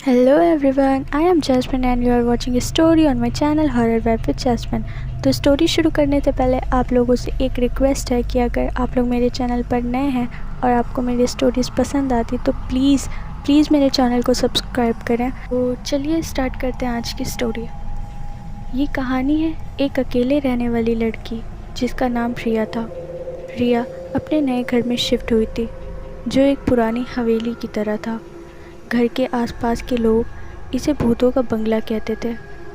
Hello everyone, I am Jasmine and you are watching a story on my channel Horror Web with Jasmine। तो story शुरू करने से पहले आप लोगों से एक रिक्वेस्ट है कि अगर आप लोग मेरे चैनल पर नए हैं और आपको मेरी स्टोरीज़ पसंद आती तो प्लीज़ मेरे चैनल को सब्सक्राइब करें। तो चलिए स्टार्ट करते हैं आज की स्टोरी। ये कहानी है एक अकेले रहने वाली लड़की जिसका नाम रिया था। रिया अपने नए घर में शिफ्ट हुई थी जो एक पुरानी हवेली की तरह था। घर के आसपास के लोग इसे भूतों का बंगला कहते थे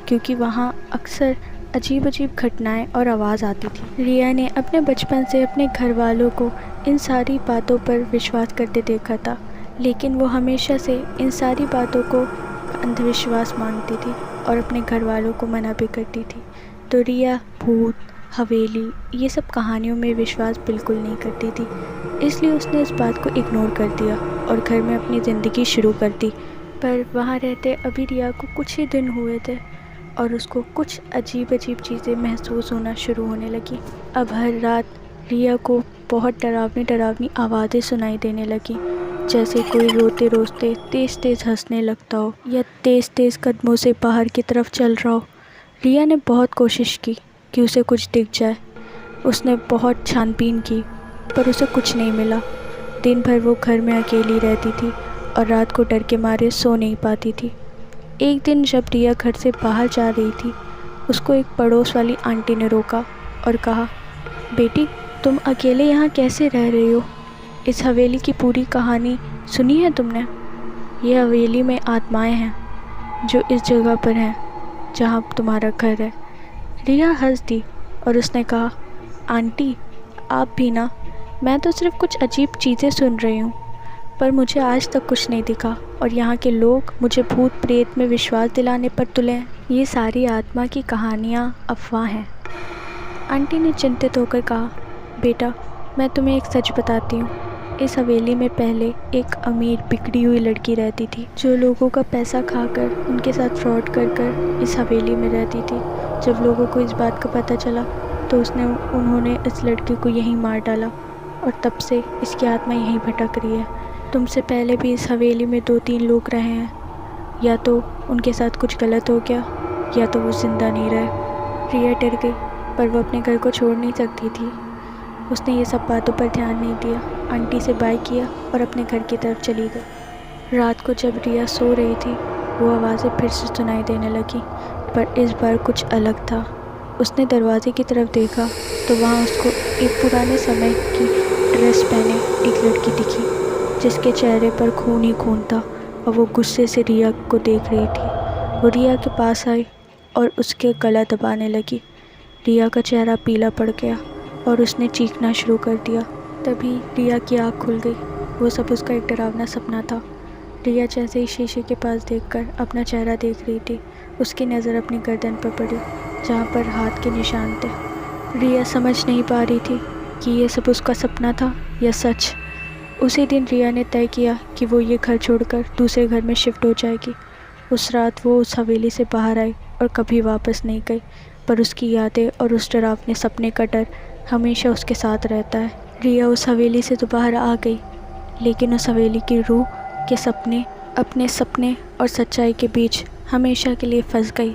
क्योंकि वहाँ अक्सर अजीब अजीब घटनाएं और आवाज़ आती थी। रिया ने अपने बचपन से अपने घर वालों को इन सारी बातों पर विश्वास करते देखा था, लेकिन वो हमेशा से इन सारी बातों को अंधविश्वास मानती थी और अपने घर वालों को मना भी करती थी। तो रिया भूत, हवेली, ये सब कहानियों में विश्वास बिल्कुल नहीं करती थी, इसलिए उसने इस बात को इग्नोर कर दिया और घर में अपनी ज़िंदगी शुरू कर दी। पर वहाँ रहते अभी रिया को कुछ ही दिन हुए थे और उसको कुछ अजीब अजीब चीज़ें महसूस होना शुरू होने लगी। अब हर रात रिया को बहुत डरावनी आवाज़ें सुनाई देने लगी, जैसे कोई रोते रोते तेज़ तेज़ हंसने लगता हो या तेज़ तेज़ कदमों से बाहर की तरफ चल रहा हो। रिया ने बहुत कोशिश की कि उसे कुछ दिख जाए। उसने बहुत छानबीन की पर उसे कुछ नहीं मिला। दिन भर वो घर में अकेली रहती थी और रात को डर के मारे सो नहीं पाती थी। एक दिन जब रिया घर से बाहर जा रही थी, उसको एक पड़ोस वाली आंटी ने रोका और कहा, बेटी तुम अकेले यहाँ कैसे रह रही हो? इस हवेली की पूरी कहानी सुनी है तुमने? ये हवेली में आत्माएं हैं जो इस जगह पर हैं जहाँ तुम्हारा घर है। रिया हंस दी और उसने कहा, आंटी आप भी ना, मैं तो सिर्फ कुछ अजीब चीज़ें सुन रही हूँ, पर मुझे आज तक कुछ नहीं दिखा और यहाँ के लोग मुझे भूत प्रेत में विश्वास दिलाने पर तुले हैं। ये सारी आत्मा की कहानियाँ अफवाह हैं। आंटी ने चिंतित होकर कहा, बेटा मैं तुम्हें एक सच बताती हूँ। इस हवेली में पहले एक अमीर बिगड़ी हुई लड़की रहती थी जो लोगों का पैसा खाकर उनके साथ फ्रॉड कर इस हवेली में रहती थी। जब लोगों को इस बात का पता चला तो उन्होंने इस लड़की को यहीं मार डाला और तब से इसकी आत्मा यहीं भटक रही है। तुमसे पहले भी इस हवेली में 2-3 लोग रहे हैं, या तो उनके साथ कुछ गलत हो गया या तो वो ज़िंदा नहीं रहे। रिया डर गई पर वो अपने घर को छोड़ नहीं सकती थी। उसने ये सब बातों पर ध्यान नहीं दिया, आंटी से बाय किया और अपने घर की तरफ चली गई। रात को जब रिया सो रही थी वो आवाज़ें फिर से सुनाई देने लगी, पर इस बार कुछ अलग था। उसने दरवाजे की तरफ देखा तो वहाँ उसको एक पुराने समय की ड्रेस पहने एक लड़की दिखी जिसके चेहरे पर खून ही खून था और वो गुस्से से रिया को देख रही थी। वो रिया के पास आई और उसके गला दबाने लगी। रिया का चेहरा पीला पड़ गया और उसने चीखना शुरू कर दिया। तभी रिया की आँख खुल गई। वो सब उसका एक डरावना सपना था। रिया जैसे ही शीशे के पास देखकर अपना चेहरा देख रही थी, उसकी नज़र अपनी गर्दन पर पड़ी जहाँ पर हाथ के निशान थे। रिया समझ नहीं पा रही थी कि ये सब उसका सपना था या सच। उसी दिन रिया ने तय किया कि वो ये घर छोड़कर दूसरे घर में शिफ्ट हो जाएगी। उस रात वो उस हवेली से बाहर आई और कभी वापस नहीं गई, पर उसकी यादें और उस डरावने सपने का डर हमेशा उसके साथ रहता है। रिया उस हवेली से तो बाहर आ गई, लेकिन उस हवेली की रूह के सपने अपने सपने और सच्चाई के बीच हमेशा के लिए फंस गई।